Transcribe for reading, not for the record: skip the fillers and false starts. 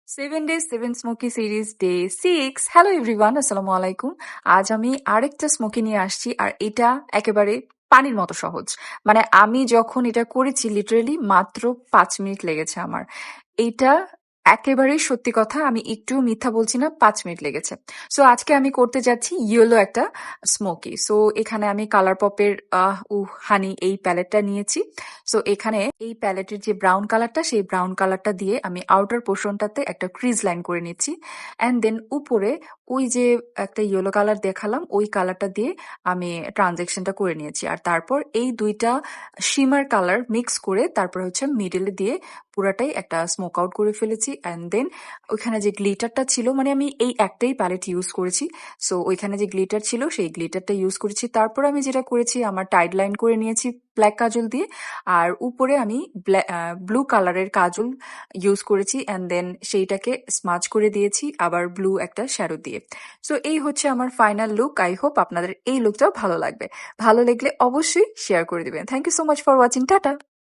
7 Days 7 Smoky Series Day 6 hello everyone আসসালামু আলাইকুম। আজ আমি আরেকটা স্মোকি নিয়ে আসছি আর এটা একেবারে পানির মতো সহজ। মানে আমি যখন এটা করেছি লিটারেলি মাত্র 5 মিনিট লেগেছে আমার। এইটা একেবারেই সত্যি কথা, আমি একটু মিথ্যা বলছি না, 5 মিনিট লেগেছে। সো আজকে আমি করতে যাচ্ছি ইয়েলো একটা স্মোকি। সো এখানে আমি কালার পপের হানি এই প্যালেটটা নিয়েছি। সো এখানে এই প্যালেটের যে ব্রাউন কালারটা সেই ব্রাউন কালারটা দিয়ে আমি আউটার পোর্শনটাতে একটা ক্রিজ লাইন করে নিচ্ছি অ্যান্ড দেন উপরে ওই যে একটা ইয়েলো কালার দেখালাম ওই কালারটা দিয়ে আমি ট্রানজেকশনটা করে নিয়েছি। আর তারপর এই দুইটা শিমার কালার মিক্স করে তারপর হচ্ছে মিডলে দিয়ে পুরাটাই একটা স্মোক আউট করে ফেলেছি অ্যান্ড দেন ওইখানে যে গ্লিটারটা ছিল, মানে আমি এই একটাই প্যালেট ইউজ করেছি। সো ওইখানে যে গ্লিটার ছিল সেই গ্লিটারটা ইউজ করেছি। তারপর আমি যেটা করেছি আমার টাইড লাইন করে নিয়েছি ব্ল্যাক কাজল দিয়ে, আর উপরে আমি ব্লু কালারের কাজল ইউজ করেছি অ্যান্ড দেন সেইটাকে স্মাচ করে দিয়েছি আবার ব্লু একটা শ্যাডো দিয়ে। সো এই হচ্ছে আমার ফাইনাল লুক। আই হোপ আপনাদের এই লুকটাও ভালো লাগবে। ভালো লাগলে অবশ্যই শেয়ার করে দিবেন। Thank you so much for watching. Tata.